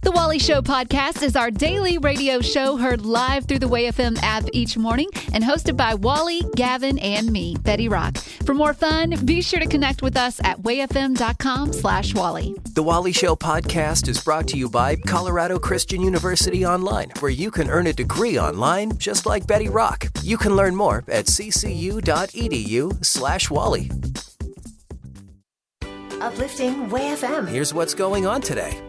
The Wally Show podcast is our daily radio show heard live through the WayFM app each morning and hosted by Wally, Gavin, and me, Betty Rock. For more fun, be sure to connect with us at wayfm.com/Wally. The Wally Show podcast is brought to you by Colorado Christian University Online, where you can earn a degree online just like Betty Rock. You can learn more at ccu.edu/Wally. Uplifting WayFM. Here's what's going on today.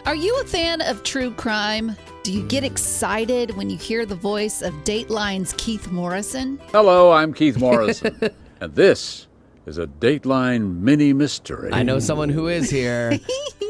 Are you a fan of true crime? Do you get excited when you hear the voice of Dateline's Keith Morrison? Hello, I'm Keith Morrison, and this is a Dateline mini mystery. I know someone who is here.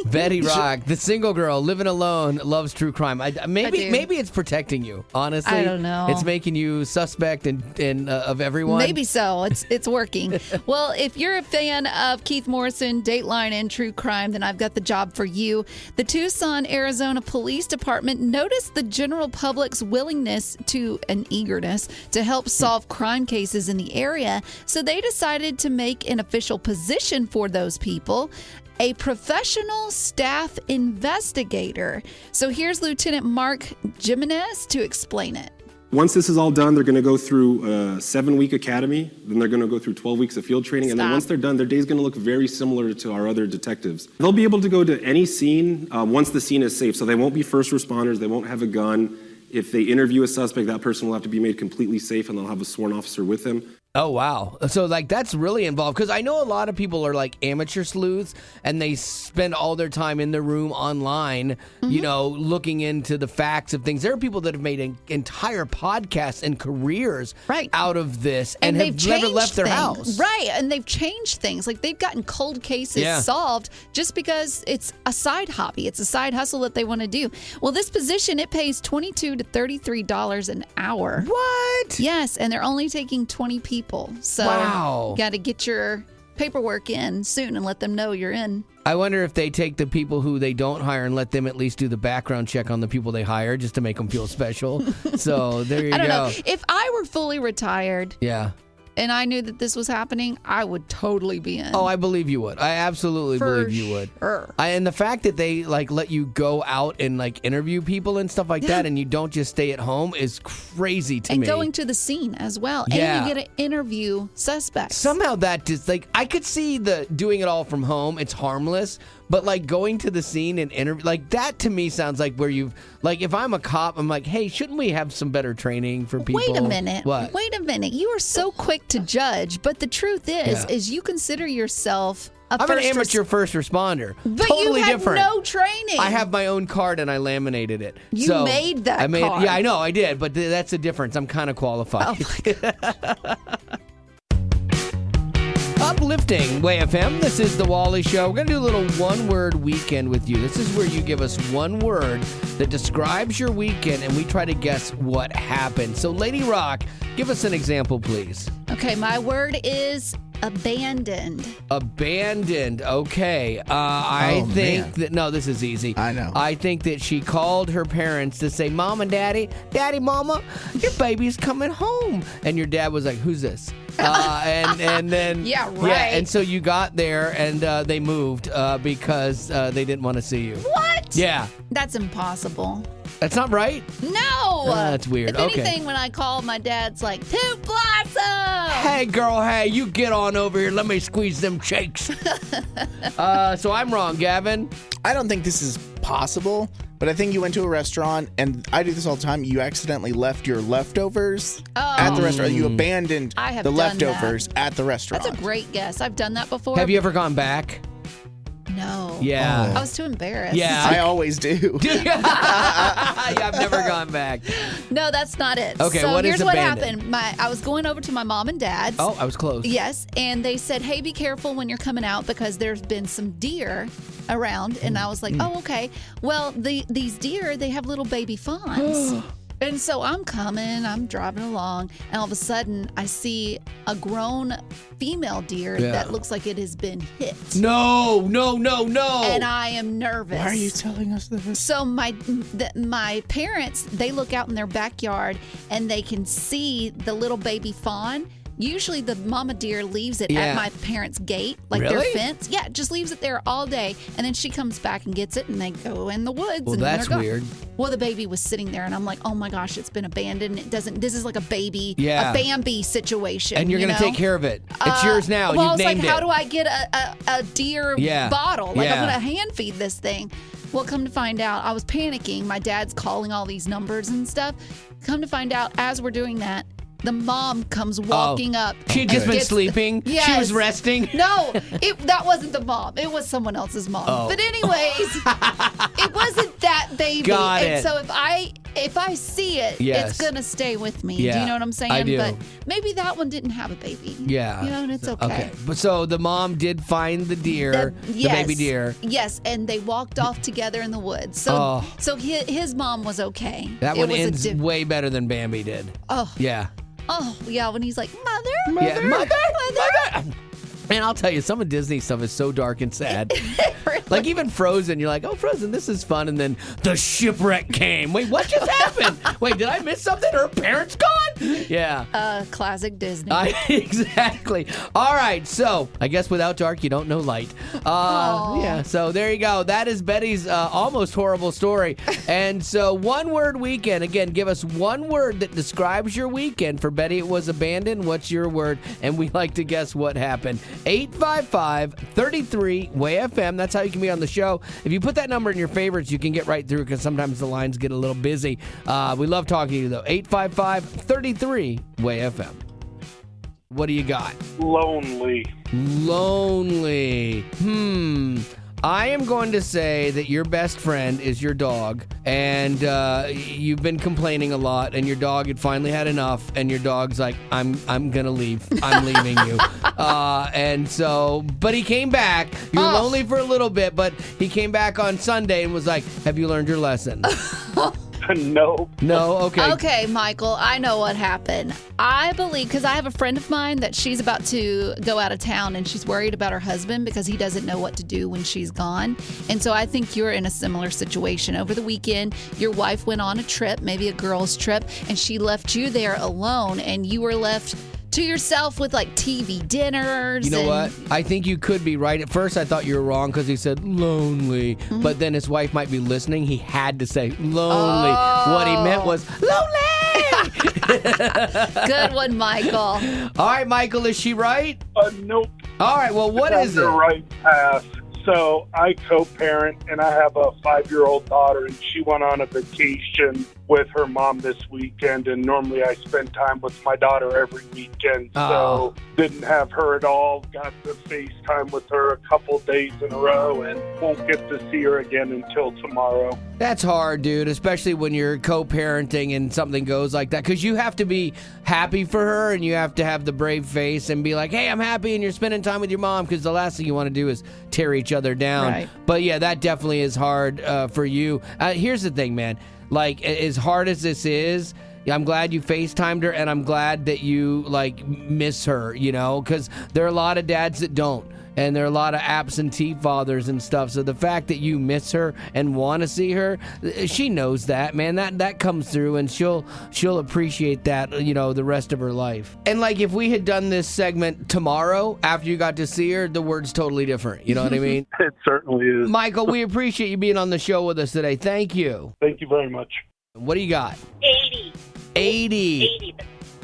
Betty Rock, the single girl living alone, loves true crime. Maybe it's protecting you. Honestly, I don't know. It's making you suspect of everyone. Maybe so. It's working. Well, if you're a fan of Keith Morrison, Dateline, and true crime, then I've got the job for you. The Tucson, Arizona Police Department noticed the general public's willingness and eagerness to help solve crime cases in the area, so they decided to make an official position for those people: a professional staff investigator. So here's Lieutenant Mark Jimenez to explain it. Once this is all done, they're going to go through a 7-week academy. Then they're going to go through 12 weeks of field training. And then once they're done, their day's going to look very similar to our other detectives. They'll be able to go to any scene once the scene is safe. So they won't be first responders. They won't have a gun. If they interview a suspect, that person will have to be made completely safe, and they'll have a sworn officer with them. Oh, wow. So, that's really involved. Because I know a lot of people are, amateur sleuths, and they spend all their time in the room online, looking into the facts of things. There are people that have made entire podcasts and careers out of this and have never left their house. Right, and they've changed things. They've gotten cold cases solved just because it's a side hobby. It's a side hustle that they want to do. Well, this position, it pays $22 to $33 an hour. What? Yes, and they're only taking 20 people. So you got to get your paperwork in soon and let them know you're in. I wonder if they take the people who they don't hire and let them at least do the background check on the people they hire just to make them feel special. So there you go. I don't know. If I were fully retired. Yeah. And I knew that this was happening, I would totally be in. Oh, I believe you would. I absolutely believe you would. Sure. And the fact that they let you go out and interview people and stuff like that, and you don't just stay at home is crazy to me. And going to the scene as well. Yeah. And you get to interview suspects. Somehow that just I could see doing it all from home. It's harmless. But going to the scene and interview, that to me sounds like where you've, if I'm a cop, I'm like, hey, shouldn't we have some better training for people? Wait a minute. What? Wait a minute. You are so quick to judge, but the truth is you consider yourself I'm an amateur first responder. But totally you had different. No training. I have my own card and I laminated it. You made that card. Yeah, I know, I did, but that's the difference. I'm kind of qualified. Oh my God. Uplifting WayFM. This is the Wally Show. We're going to do a little one-word weekend with you. This is where you give us one word that describes your weekend, and we try to guess what happened. So, Lady Rock, give us an example, please. Okay, my word is abandoned. Abandoned. Okay. I think that... No, this is easy. I know. I think that she called her parents to say, Mom and Daddy, Mama, your baby's coming home. And your dad was like, who's this? And then... Yeah, right. Yeah, and so you got there, and they moved because they didn't want to see you. What? Yeah. That's impossible. That's not right? No. That's weird. If Okay. anything, when I call, my dad's like, Poop Blossom! Hey, girl, hey, you get on over here. Let me squeeze them shakes. So I'm wrong, Gavin. I don't think this is possible, but I think you went to a restaurant, and I do this all the time. You accidentally left your leftovers at the restaurant. You abandoned I have the done leftovers at the restaurant. That's a great guess. I've done that before. Have you ever gone back? No. Yeah. I was too embarrassed. Yeah. I always do. Yeah, I've never gone back. No, that's not it. Okay, so what is here's what abandoned? happened. I was going over to my mom and dad's. Oh, I was close. Yes, and they said, hey, be careful when you're coming out because there's been some deer around. And I was like, oh, okay. Well, these deer, they have little baby fawns. And so I'm driving along, and all of a sudden I see a grown female deer that looks like it has been hit. No. And I am nervous. Why are you telling us this? So my parents, they look out in their backyard, and they can see the little baby fawn. Usually the mama deer leaves it Yeah. at my parents' gate, like Really? their fence. Yeah, just leaves it there all day. And then she comes back and gets it, and they go in the woods. Well, and then that's they're gone. weird. Well, the baby was sitting there, and I'm like, oh my gosh, it's been abandoned. This is like a baby, Yeah. a Bambi situation. And you're you going to know? take care of it. It's yours now. Well, I You've was like, named how it. do I get a deer bottle? Like, Yeah. I'm going to hand feed this thing. Well, come to find out, I was panicking. My dad's calling all these numbers and stuff. Come to find out, as we're doing that, the mom comes walking up. She'd and just been gets- sleeping. Yes. She was resting. No, that wasn't the mom. It was someone else's mom. Oh. But anyways, it wasn't that baby. Got and it. so if I see it, Yes. it's gonna stay with me. Do Yeah, you know what I'm saying? I do. But maybe that one didn't have a baby. Yeah. You know, and it's okay. But so the mom did find the deer, the baby deer. Yes, and they walked off together in the woods. So Oh. so his mom was okay. That It one was a ends diff- way better than Bambi did. Oh. Yeah. Oh, yeah, when he's like, mother. Yeah. Mother. Man, I'll tell you, some of Disney stuff is so dark and sad. Like even Frozen, you're like, oh, Frozen, this is fun. And then the shipwreck came. Wait, what just happened? Wait, did I miss something? Her parents gone? Yeah. Classic Disney. Exactly. All right. So I guess without dark, you don't know light. Yeah. So there you go. That is Betty's almost horrible story. And so one word weekend. Again, give us one word that describes your weekend. For Betty, it was abandoned. What's your word? And we like to guess what happened. 855-33-WAY-FM. That's how you can be on the show. If you put that number in your favorites, you can get right through because sometimes the lines get a little busy. We love talking to you, though. 855-33-WAY-FM. What do you got? Lonely. Lonely. I am going to say that your best friend is your dog, and you've been complaining a lot, and your dog had finally had enough, and your dog's like, I'm gonna leave. I'm leaving you. And so, but he came back. You were lonely for a little bit, but he came back on Sunday and was like, have you learned your lesson? No. No? Okay. Okay, Michael, I know what happened. I believe, because I have a friend of mine that she's about to go out of town and she's worried about her husband because he doesn't know what to do when she's gone. And so I think you're in a similar situation. Over the weekend, your wife went on a trip, maybe a girl's trip, and she left you there alone, and you were left to yourself with like TV dinners. You know what? I think you could be right. At first, I thought you were wrong because he said lonely. Mm-hmm. But then his wife might be listening. He had to say lonely. What he meant was lonely. Good one, Michael. All right, Michael, is she right? Nope. All right, well, what is it? The right path. So I co-parent, and I have a 5-year-old daughter, and she went on a vacation with her mom this weekend, and normally I spend time with my daughter every weekend, so didn't have her at all. Got to FaceTime with her a couple days in a row, and won't get to see her again until tomorrow. That's hard, dude, especially when you're co-parenting and something goes like that, because you have to be happy for her, and you have to have the brave face and be like, hey, I'm happy, and you're spending time with your mom, because the last thing you want to do is tear each other down. Right. But yeah, that definitely is hard for you. Here's the thing, man. Like, as hard as this is, I'm glad you FaceTimed her, and I'm glad that you, like, miss her, you know, because there are a lot of dads that don't, and there are a lot of absentee fathers and stuff. So the fact that you miss her and want to see her, she knows that, man. That comes through, and she'll appreciate that, you know, the rest of her life. And, like, if we had done this segment tomorrow after you got to see her, the word's totally different. You know what I mean? It certainly is. Michael, we appreciate you being on the show with us today. Thank you. Thank you very much. What do you got? 80. 80.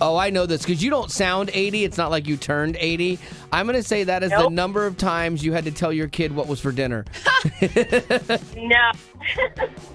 Oh, I know this because you don't sound 80. It's not like you turned 80. I'm going to say that is the number of times you had to tell your kid what was for dinner. No.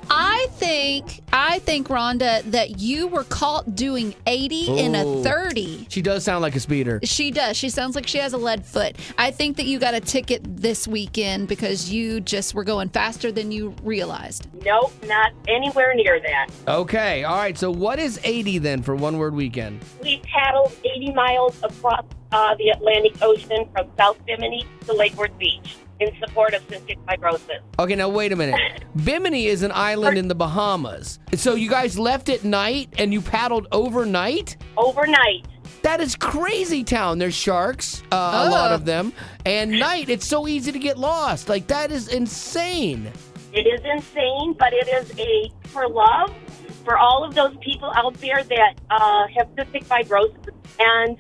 I think, Rhonda, that you were caught doing 80 in a 30. She does sound like a speeder. She does. She sounds like she has a lead foot. I think that you got a ticket this weekend because you just were going faster than you realized. Nope, not anywhere near that. Okay. All right. So what is 80 then for one word weekend? We paddled 80 miles across the Atlantic Ocean from South Bimini to Lakeward Beach in support of cystic fibrosis. Okay, now wait a minute. Bimini is an island in the Bahamas. So you guys left at night and you paddled overnight? Overnight. That is crazy town. There's sharks, a lot of them. And night, it's so easy to get lost. Like, that is insane. It is insane, but it is for love, for all of those people out there that have cystic fibrosis and,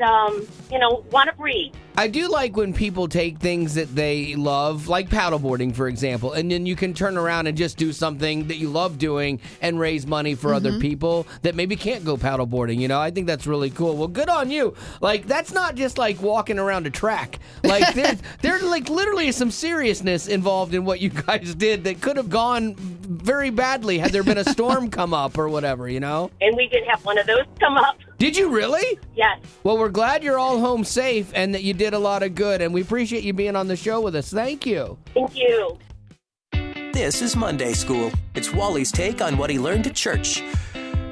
want to breathe. I do like when people take things that they love, like paddleboarding, for example, and then you can turn around and just do something that you love doing and raise money for other people that maybe can't go paddleboarding. I think that's really cool. Well, good on you. Like, that's not just like walking around a track. Like, there's like literally some seriousness involved in what you guys did that could have gone very badly had there been a storm come up or whatever, And we did have one of those come up. Did you really? Yes. Well, we're glad you're all home safe and that you did a lot of good, and we appreciate you being on the show with us. Thank you. Thank you. This is Monday School. It's Wally's take on what he learned at church,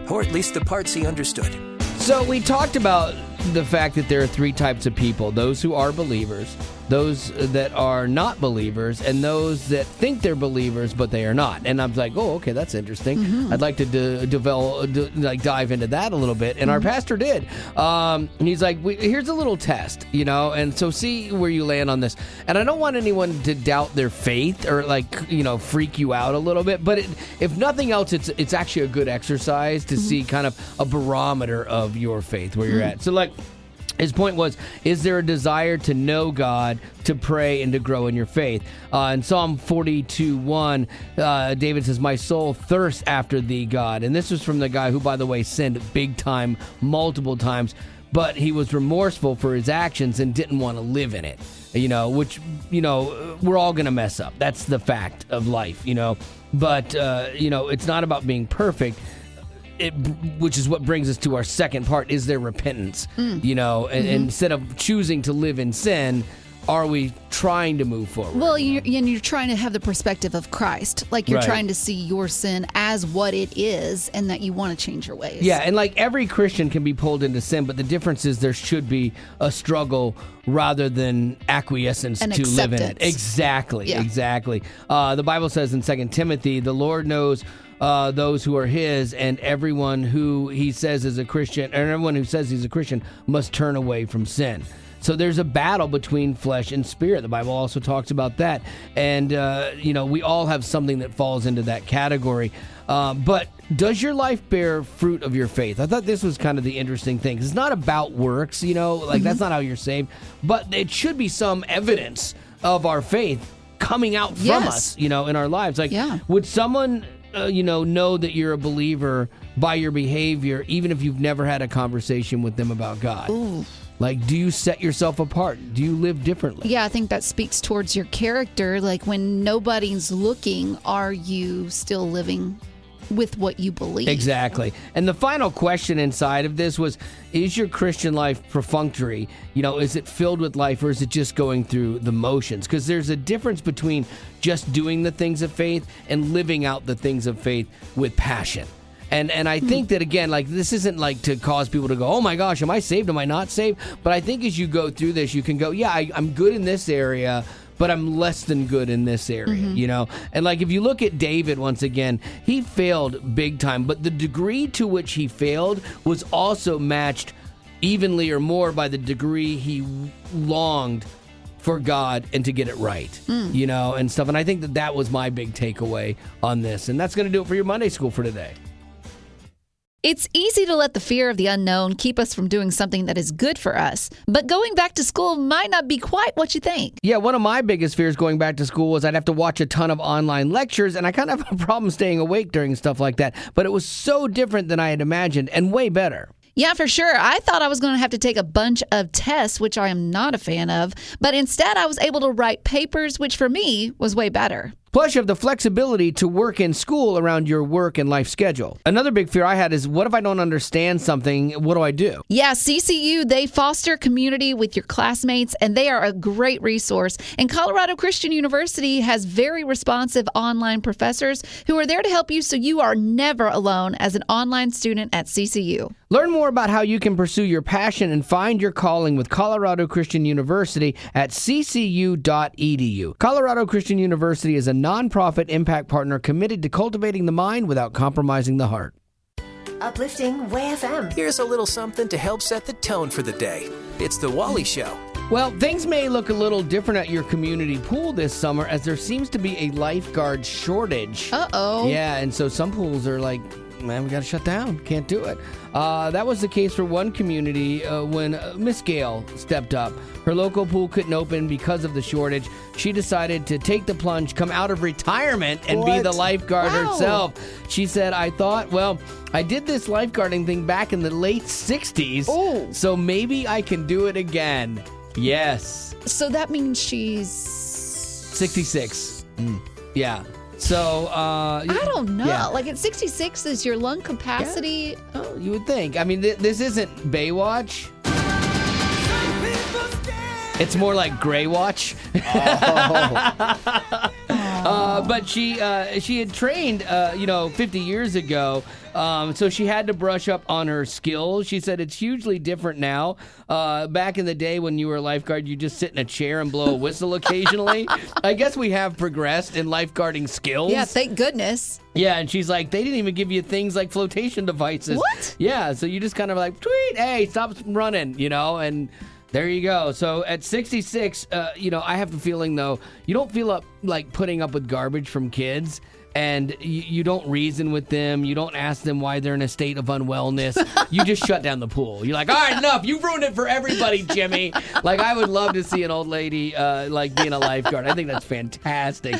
or at least the parts he understood. So we talked about the fact that there are three types of people: those who are believers, those that are not believers, and those that think they're believers but they are not. And I'm like, oh, okay, that's interesting. I'd like to dive into that a little bit. And our pastor did. He's like, here's a little test, and so see where you land on this. And I don't want anyone to doubt their faith or freak you out a little bit. But if nothing else, it's actually a good exercise to see kind of a barometer of your faith, where you're at. So his point was, is there a desire to know God, to pray, and to grow in your faith? In Psalm 42:1, David says, my soul thirsts after thee, God. And this was from the guy who, by the way, sinned big time multiple times, but he was remorseful for his actions and didn't want to live in it, which, we're all going to mess up. That's the fact of life, But, it's not about being perfect. Which is what brings us to our second part: is there repentance? And instead of choosing to live in sin, are we trying to move forward? Well, you're trying to have the perspective of Christ. Like, you're trying to see your sin as what it is, and that you want to change your ways. Yeah, and like every Christian can be pulled into sin, but the difference is there should be a struggle rather than acquiescence and to acceptance. live in it. Exactly. The Bible says in 2 Timothy, the Lord knows those who are his, and everyone who he says is a Christian, and everyone who says he's a Christian must turn away from sin. So there's a battle between flesh and spirit. The Bible also talks about that. And, we all have something that falls into that category. But does your life bear fruit of your faith? I thought this was kind of the interesting thing. It's not about works, that's not how you're saved. But it should be some evidence of our faith coming out from us, in our lives. Would someone know that you're a believer by your behavior, even if you've never had a conversation with them about God? Ooh. Like, do you set yourself apart? Do you live differently? Yeah, I think that speaks towards your character. Like, when nobody's looking, are you still living with what you believe? Exactly. And the final question inside of this was, is your Christian life perfunctory? Is it filled with life, or is it just going through the motions? Because there's a difference between just doing the things of faith and living out the things of faith with passion. And I think that, again, like, this isn't like to cause people to go, oh my gosh, am I saved? Am I not saved? But I think as you go through this, you can go, yeah, I'm good in this area, but I'm less than good in this area, And like, if you look at David, once again, he failed big time, but the degree to which he failed was also matched evenly or more by the degree he longed for God and to get it right, and stuff. And I think that was my big takeaway on this. And that's going to do it for your Monday School for today. It's easy to let the fear of the unknown keep us from doing something that is good for us. But going back to school might not be quite what you think. Yeah, one of my biggest fears going back to school was I'd have to watch a ton of online lectures, and I kind of have a problem staying awake during stuff like that. But it was so different than I had imagined, and way better. Yeah, for sure. I thought I was going to have to take a bunch of tests, which I am not a fan of. But instead, I was able to write papers, which for me was way better. Plus, you have the flexibility to work in school around your work and life schedule. Another big fear I had is, what if I don't understand something? What do I do? Yeah, CCU, they foster community with your classmates, and they are a great resource. And Colorado Christian University has very responsive online professors who are there to help you, so you are never alone as an online student at CCU. Learn more about how you can pursue your passion and find your calling with Colorado Christian University at ccu.edu. Colorado Christian University is a nonprofit impact partner committed to cultivating the mind without compromising the heart. Uplifting Way FM. Here's a little something to help set the tone for the day. It's the Wally Show. Well, things may look a little different at your community pool this summer, as there seems to be a lifeguard shortage. Uh-oh. Yeah, and so some pools are like man, we got to shut down. Can't do it. That was the case for one community when Miss Gale stepped up. Her local pool couldn't open because of the shortage. She decided to take the plunge, come out of retirement, and be the lifeguard herself. She said, I did this lifeguarding thing back in the late 60s, so maybe I can do it again. Yes. So that means she's 66. Yeah. So, I don't know. Yeah. Like at 66 is your lung capacity. Yeah. Oh, you would think. I mean, this isn't Baywatch. It's more like Graywatch. But she had trained, 50 years ago. So she had to brush up on her skills. She said it's hugely different now. Back in the day when you were a lifeguard, you just sit in a chair and blow a whistle occasionally. I guess we have progressed in lifeguarding skills. Yeah, thank goodness. Yeah, and she's like, they didn't even give you things like flotation devices. What? Yeah, so you just kind of like, tweet, hey, stop running, and there you go. So at 66, I have the feeling, though, you don't feel like putting up with garbage from kids. And you don't reason with them. You don't ask them why they're in a state of unwellness. You just shut down the pool. You're like, all right, enough. You've ruined it for everybody, Jimmy. Like, I would love to see an old lady being a lifeguard. I think that's fantastic.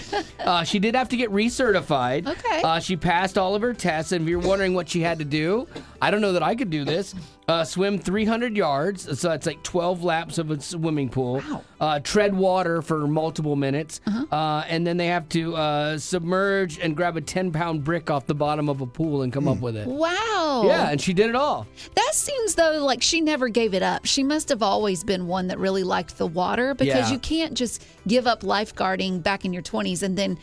She did have to get recertified. Okay. She passed all of her tests. And if you're wondering what she had to do, I don't know that I could do this. Swim 300 yards, so that's like 12 laps of a swimming pool. Wow. Tread water for multiple minutes. And then they have to submerge and grab a 10-pound brick off the bottom of a pool and come up with it. Wow. Yeah, and she did it all. That seems, though, like she never gave it up. She must have always been one that really liked the water, because you can't just give up lifeguarding back in your 20s and then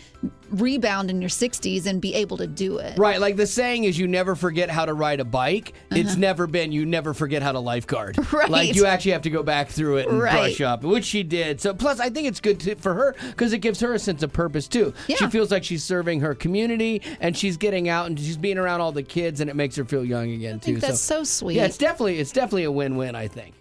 rebound in your 60s and be able to do it. Right, like the saying is you never forget how to ride a bike. It's never been you never forget how to lifeguard. Right. Like you actually have to go back through it and brush up, which she did. So plus I think it's good for her because it gives her a sense of purpose too. Yeah. She feels like she's serving her community and she's getting out and she's being around all the kids and it makes her feel young again too. That's so sweet. Yeah, it's definitely a win-win, I think.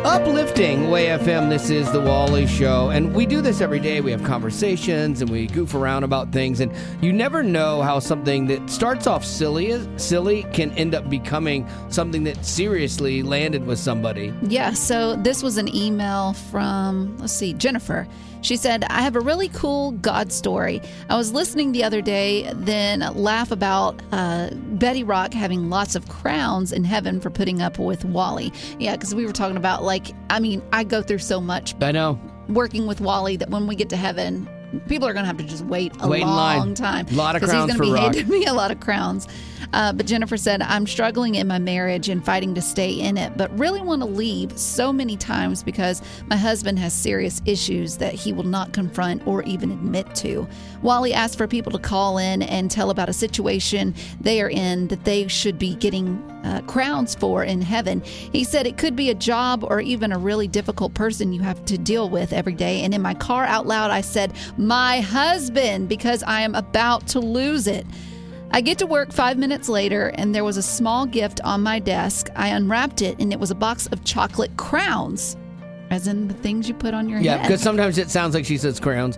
Uplifting Way FM, this is The Wally Show, and we do this every day. We have conversations and we goof around about things, and you never know how something that starts off silly can end up becoming something that seriously landed with somebody. Yeah, so this was an email from, Jennifer. She said, I have a really cool God story. I was listening the other day, then laugh about Betty Rock having lots of crowns in heaven for putting up with Wally. Yeah, because we were talking about, I go through so much. I know. Working with Wally that when we get to heaven, people are going to have to just wait a long time. A lot of crowns for Rock. Because he's going to be handing me a lot of crowns. But Jennifer said, I'm struggling in my marriage and fighting to stay in it, but really want to leave so many times because my husband has serious issues that he will not confront or even admit to. Wally asked for people to call in and tell about a situation they are in that they should be getting crowns for in heaven. He said it could be a job or even a really difficult person you have to deal with every day. And in my car out loud, I said, my husband, because I am about to lose it. I get to work 5 minutes later, and there was a small gift on my desk. I unwrapped it, and it was a box of chocolate crowns, as in the things you put on your head. Yeah, because sometimes it sounds like she says crowns.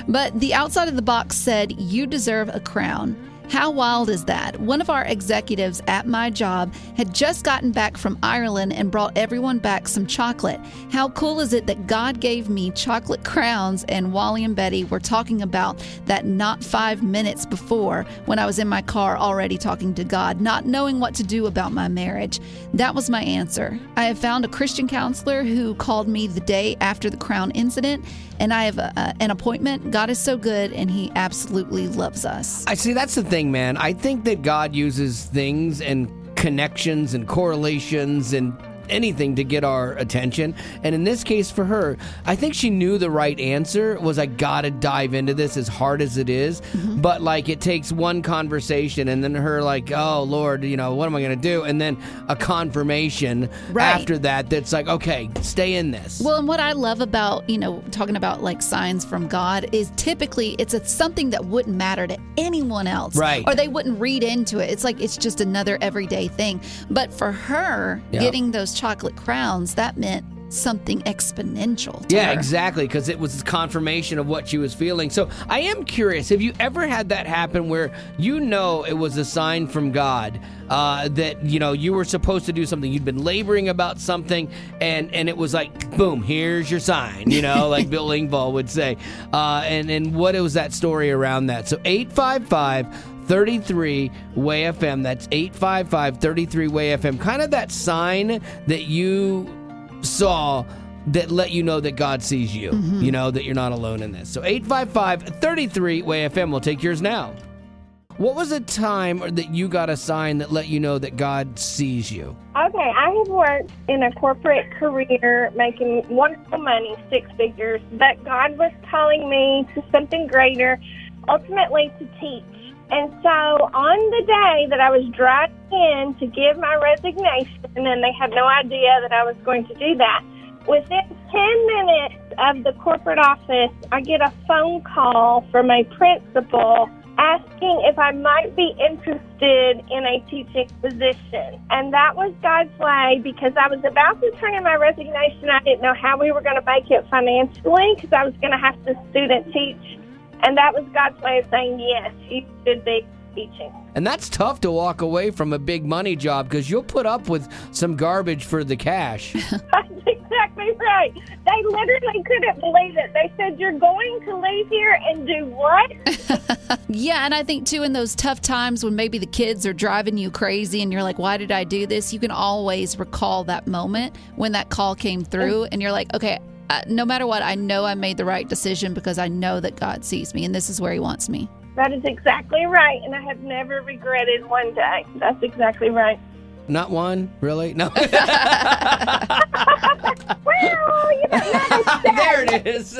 But the outside of the box said, you deserve a crown. How wild is that? One of our executives at my job had just gotten back from Ireland and brought everyone back some chocolate. How cool is it that God gave me chocolate crowns, and Wally and Betty were talking about that not 5 minutes before when I was in my car already talking to God, not knowing what to do about my marriage. That was my answer. I have found a Christian counselor who called me the day after the crown incident, and I have an appointment. God is so good, and he absolutely loves us. I see, that's the thing, man. I think that God uses things and connections and correlations and anything to get our attention. And in this case for her, I think she knew the right answer was I gotta dive into this as hard as it is. But it takes one conversation and then her oh Lord, what am I gonna do? And then a confirmation after that's like, okay, stay in this. Well, and what I love about, talking about signs from God is typically it's something that wouldn't matter to anyone else. Right. Or they wouldn't read into it. It's it's just another everyday thing. But for her, getting those chocolate crowns, that meant something exponential to Yeah, her. exactly, because it was confirmation of what she was feeling. So I am curious, have you ever had that happen where it was a sign from God that, you were supposed to do something, you'd been laboring about something, and it was like, boom, here's your sign, like Bill Engvall would say. And what was that story around that? So 855-33-WAY-FM, that's 855-33-WAY-FM, kind of that sign that you saw that let you know that God sees you, that you're not alone in this. So 855-33-WAY-FM, we'll take yours now. What was a time that you got a sign that let you know that God sees you? Okay, I have worked in a corporate career making wonderful money, 6 figures, but God was calling me to something greater, ultimately to teach. And so on the day that I was driving in to give my resignation, and they had no idea that I was going to do that, within 10 minutes of the corporate office, I get a phone call from a principal asking if I might be interested in a teaching position. And that was God's way, because I was about to turn in my resignation. I didn't know how we were going to make it financially, because I was going to have to student teach. And that was God's way of saying, yes, you should be teaching. And that's tough to walk away from a big money job, because you'll put up with some garbage for the cash. That's exactly right. They literally couldn't believe it. They said, you're going to leave here and do what? Yeah, and I think, too, in those tough times when maybe the kids are driving you crazy and you're like, why did I do this? You can always recall that moment when that call came through and you're like, okay, no matter what, I know I made the right decision because I know that God sees me and this is where he wants me. That is exactly right, and I have never regretted one day. That's exactly right. Not one? Really? No. Well, There it is.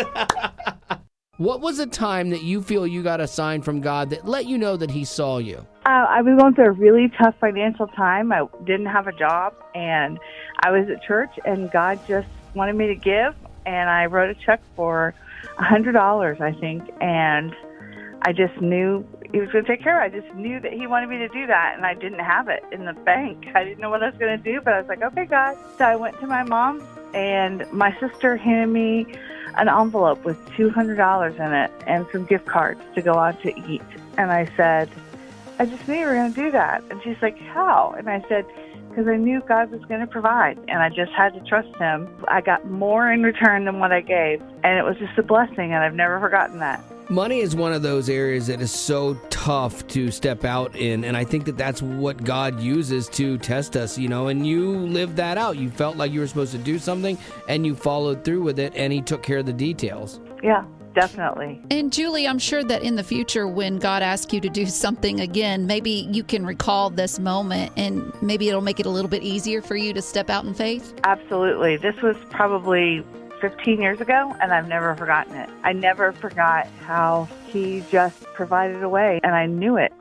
What was a time that you feel you got a sign from God that let you know that he saw you? I was going through a really tough financial time. I didn't have a job, and I was at church, and God just wanted me to give, and I wrote a check for $100, I think, and I just knew he was going to take care of it. I just knew that he wanted me to do that, and I didn't have it in the bank. I didn't know what I was going to do, but I was like, okay, God. So I went to my mom, and my sister handed me an envelope with $200 in it and some gift cards to go out to eat. And I said, I just knew you were going to do that. And she's like, how? And I said, because I knew God was going to provide, and I just had to trust him. I got more in return than what I gave, and it was just a blessing, and I've never forgotten that. Money is one of those areas that is so tough to step out in, and I think that that's what God uses to test us, and you lived that out. You felt like you were supposed to do something, and you followed through with it, and he took care of the details. Yeah. Definitely. And Julie, I'm sure that in the future when God asks you to do something again, maybe you can recall this moment and maybe it'll make it a little bit easier for you to step out in faith. Absolutely. This was probably 15 years ago, and I've never forgotten it. I never forgot how he just provided a way, and I knew it.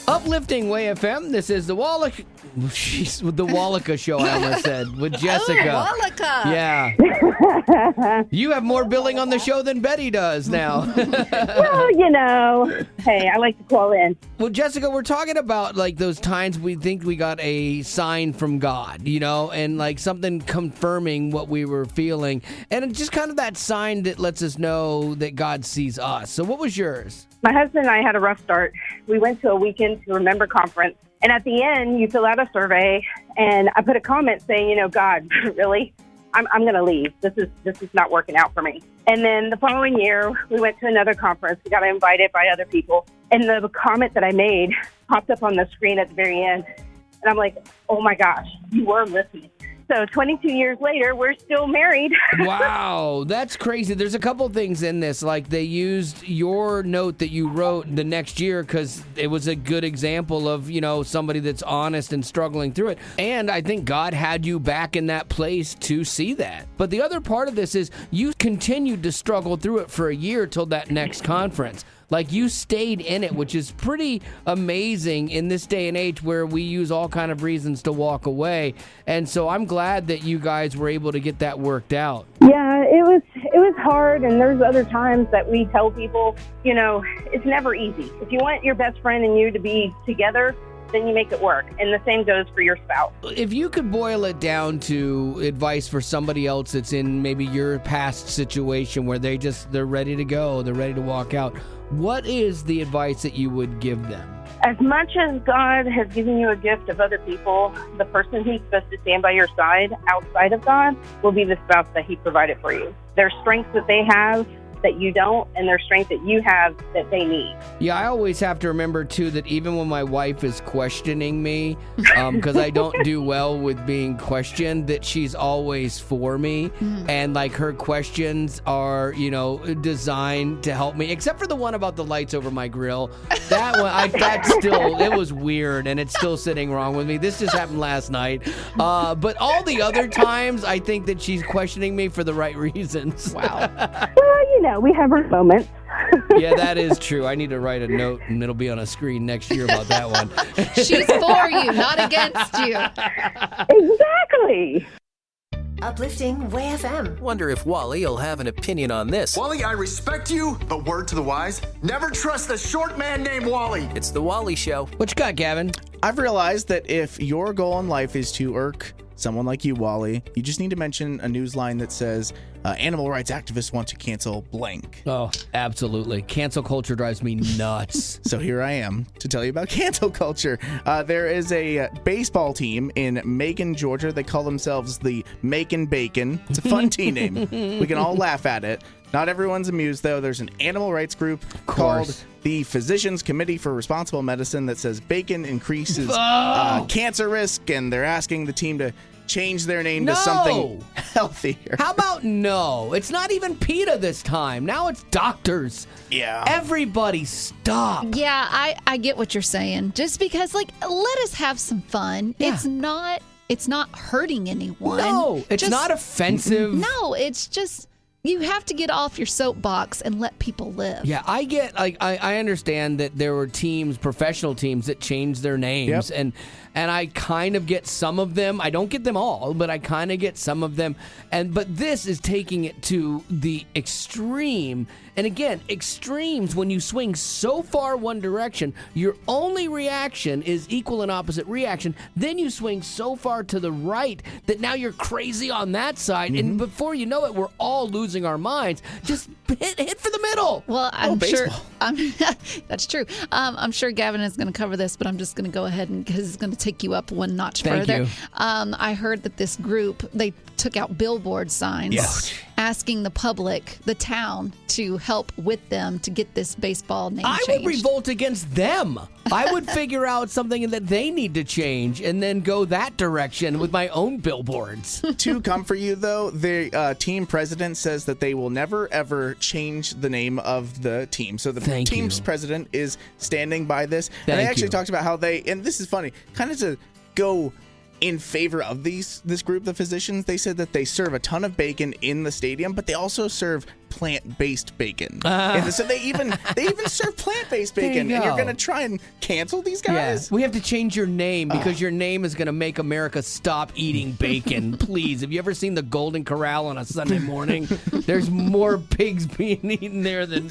Uplifting Way FM. This is the Wallach. She's with the Wallaka show. I almost said with Jessica. Oh, Wallaka. Yeah. You have more billing on the show than Betty does now. Well, hey, I like to call in. Well, Jessica, we're talking about like those times we think we got a sign from God, and like something confirming what we were feeling, and it's just kind of that sign that lets us know that God sees us. So, what was yours? My husband and I had a rough start. We went to a Weekend to Remember conference, and at the end, you fill out a survey, and I put a comment saying, God, really? I'm going to leave. This is not working out for me. And then the following year, we went to another conference. We got invited by other people, and the comment that I made popped up on the screen at the very end, and I'm like, oh my gosh, you were listening. So 22 years later, we're still married. Wow, that's crazy. There's a couple things in this. Like they used your note that you wrote the next year because it was a good example of, somebody that's honest and struggling through it. And I think God had you back in that place to see that. But the other part of this is you continued to struggle through it for a year till that next conference. Like you stayed in it, which is pretty amazing in this day and age where we use all kind of reasons to walk away. And so I'm glad that you guys were able to get that worked out. Yeah, it was hard, and there's other times that we tell people, it's never easy. If you want your best friend and you to be together, then you make it work. And the same goes for your spouse. If you could boil it down to advice for somebody else that's in maybe your past situation where they're ready to go, they're ready to walk out, what is the advice that you would give them? As much as God has given you a gift of other people, the person who's supposed to stand by your side outside of God will be the spouse that he provided for you. There's strengths that they have that you don't, and there's strength that you have that they need. Yeah, I always have to remember, too, that even when my wife is questioning me, because I don't do well with being questioned, that she's always for me. And, like, her questions are, designed to help me, except for the one about the lights over my grill. That one, it was weird, and it's still sitting wrong with me. This just happened last night. But all the other times, I think that she's questioning me for the right reasons. Wow. Well, we have our moments. Yeah, that is true. I need to write a note, and it'll be on a screen next year about that one. She's for you, not against you. Exactly. Uplifting Way FM. Wonder if Wally will have an opinion on this. Wally, I respect you, but word to the wise, never trust a short man named Wally. It's the Wally Show. What you got, Gavin? I've realized that if your goal in life is to irk someone like you, Wally, you just need to mention a news line that says, animal rights activists want to cancel blank. Oh, absolutely. Cancel culture drives me nuts. So here I am to tell you about cancel culture. There is a baseball team in Macon, Georgia. They call themselves the Macon Bacon. It's a fun team name. We can all laugh at it. Not everyone's amused, though. There's an animal rights group called the Physicians Committee for Responsible Medicine that says bacon increases cancer risk, and they're asking the team to change their name to something healthier. How about no? It's not even PETA this time. Now it's doctors. Yeah. Everybody stop. Yeah, I get what you're saying. Just because, let us have some fun. Yeah. It's not hurting anyone. No, it's not offensive. No, it's just... You have to get off your soapbox and let people live. Yeah, I understand that there were teams, professional teams, that changed their names, and I kind of get some of them. I don't get them all, but I kind of get some of them. But this is taking it to the extreme. And again, extremes, when you swing so far one direction, your only reaction is equal and opposite reaction. Then you swing so far to the right that now you're crazy on that side. And before you know it, we're all losing our minds. Just hit for the middle. Well, I'm sure that's true. I'm sure Gavin is going to cover this, but I'm just going to go ahead because it's going to take you up one notch further. You. I heard that this group, they took out billboard signs asking the public, the town, to help with them to get this baseball name changed. I would revolt against them. I would figure out something that they need to change and then go that direction with my own billboards. To come for you, though, the team president says that they will never, ever change the name of the team. So the team's president is standing by this. And they actually talked about how and this is funny, kind of to go in favor of this group, the physicians. They said that they serve a ton of bacon in the stadium, but they also serve plant-based bacon. And so they even serve plant-based bacon. And you're going to try and cancel these guys? Yeah. We have to change your name because your name is going to make America stop eating bacon. Please. Have you ever seen the Golden Corral on a Sunday morning? There's more pigs being eaten there than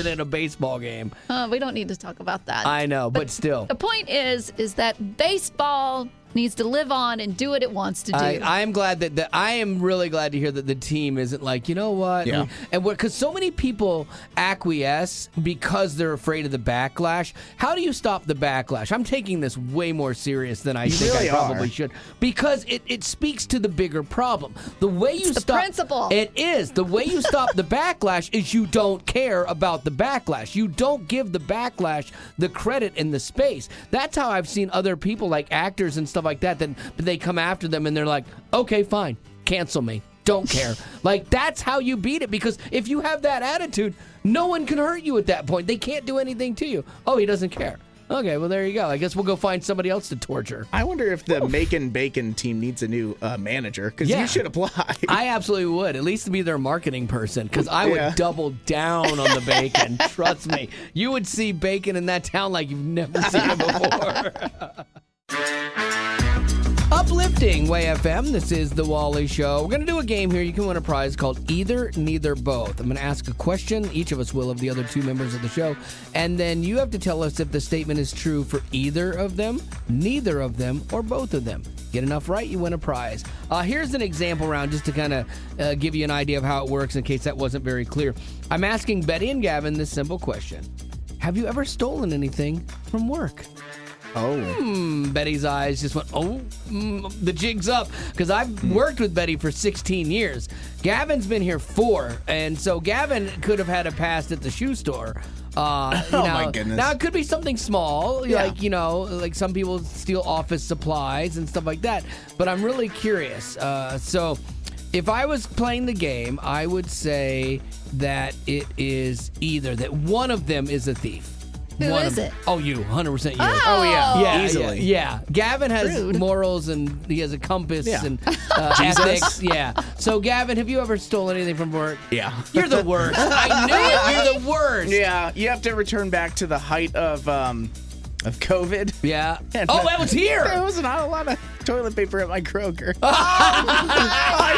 in a baseball game. We don't need to talk about that. I know, but still. The point is that baseball needs to live on and do what it wants to do. I am glad that I am really glad to hear that the team isn't like, you know what? Yeah. And because so many people acquiesce because they're afraid of the backlash. How do you stop the backlash? I'm taking this way more serious than I think I probably should, because it speaks to the bigger problem. The way you stop the principle. It is. The way you stop the backlash is you don't care about the backlash. You don't give the backlash the credit and the space. That's how I've seen other people, like actors and stuff like that, then they come after them and they're like, okay, fine, cancel me. Don't care. That's how you beat it, because if you have that attitude, no one can hurt you at that point. They can't do anything to you. Oh, he doesn't care. Okay, well, there you go. I guess we'll go find somebody else to torture. I wonder if the Macon Bacon team needs a new manager, because you should apply. I absolutely would, at least to be their marketing person, because I would double down on the bacon. Trust me. You would see bacon in that town like you've never seen it before. Uplifting Way FM. This is The Wally Show. We're going to do a game here. You can win a prize called Either, Neither, Both. I'm going to ask a question. Each of us will, of the other two members of the show. And then you have to tell us if the statement is true for either of them, neither of them, or both of them. Get enough right, you win a prize. Here's an example round just to kind of give you an idea of how it works in case that wasn't very clear. I'm asking Betty and Gavin this simple question. Have you ever stolen anything from work? Betty's eyes just went, the jig's up. Because I've worked with Betty for 16 years. Gavin's been here 4. And so Gavin could have had a past at the shoe store. My goodness. Now, it could be something small. Like some people steal office supplies and stuff like that. But I'm really curious. So if I was playing the game, I would say that it is either that one of them is a thief. Who is it? Oh, you. 100% you. Oh, yeah. Easily. Yeah. Gavin has Rude. morals and he has a compass and ethics. Yeah. So, Gavin, have you ever stolen anything from work? Yeah. You're the worst. I knew it. You're the worst. Yeah, you have to return back to the height of COVID. Yeah. And that was here. There was not a lot of toilet paper at my Kroger. I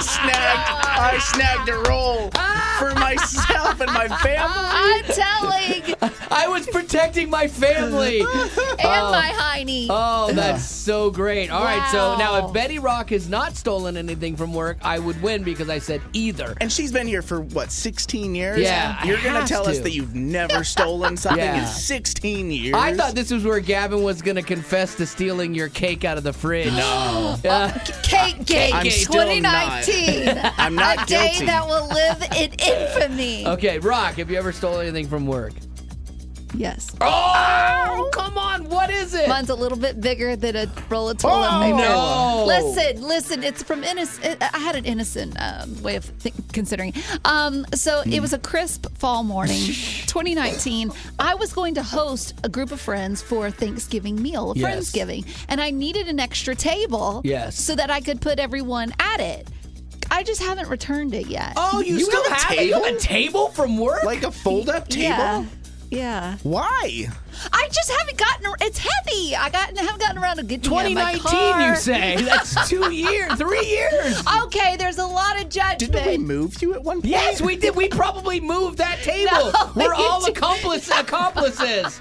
snagged a roll for myself and my family. I'm telling. I was protecting my family. And my hiney. Oh, that's so great. All right, so Wow. now if Betty Rock has not stolen anything from work, I would win because I said either. And she's been here for, 16 years? Yeah, You're going to has tell us to. that you've never stolen something in 16 years? I thought this was where Gavin was going to confess to stealing your cake out of the fridge. No. Cake Gate I'm still 2019. I'm not a day guilty. that will live in infamy. Okay, Rock, have you ever stolen anything from work? Yes. Oh, come on. What is it? Mine's a little bit bigger than a roll of toilet paper. No. Listen. It's from innocent. I had an innocent way of considering. So it was a crisp fall morning, 2019. I was going to host a group of friends for a Thanksgiving meal, a Yes. Friendsgiving, and I needed an extra table. Yes. So that I could put everyone at it. I just haven't returned it yet. Oh, you still have a You table? have a table from work? Like a fold-up table? Yeah. Why? I just haven't gotten. It's heavy. haven't gotten around to getting it in my 2019, car. you say? That's 2 years, 3 years. Okay, there's a lot of judgment. Didn't we move you at one point? Yes, we did. We probably moved that table. No, We're you all didn't. accomplices.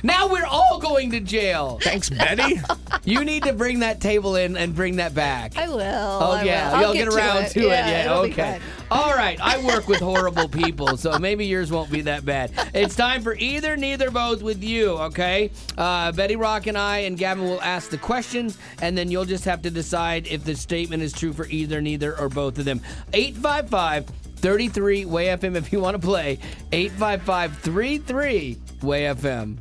Now we're all going to jail. Thanks, Betty. You need to bring that table in and bring that back. I will. Oh, I yeah. will. You'll I'll get around to it. Yeah, it'll be okay. good. All right. I work with horrible people, so maybe yours won't be that bad. It's time for either, neither, both with you, okay? Betty Rock and I and Gavin will ask the questions, and then you'll just have to decide if the statement is true for either, neither, or both of them. 855-33-WAY-FM if you want to play. 855-33-WAY-FM.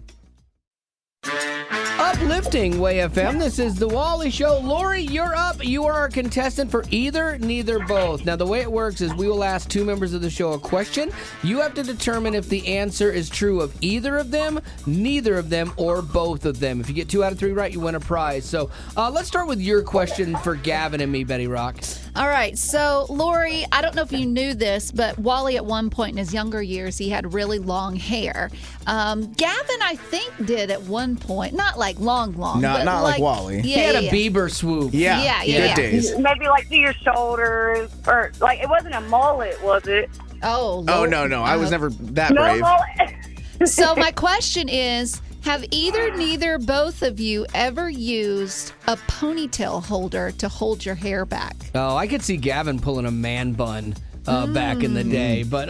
Uplifting Way FM. This is the Wally Show. Lori, you're up. You are our contestant for either, neither, both. Now, the way it works is we will ask two members of the show a question. You have to determine if the answer is true of either of them, neither of them, or both of them. If you get 2 out of 3 right, you win a prize. So let's start with your question for Gavin and me, Betty Rock. All right. So, Lori, I don't know if you knew this, but Wally at one point in his younger years, he had really long hair. Gavin, I think, did at one point. Not like long, Not but like Wally. Yeah, He had a yeah. Bieber swoop. Yeah. Good days. Maybe like to your shoulders, or like it wasn't a mullet, was it? Oh, Oh, Lord. no. I was never that No brave. mullet. So my question is, have either, neither, both of you ever used a ponytail holder to hold your hair back? Oh, I could see Gavin pulling a man bun back in the day. But,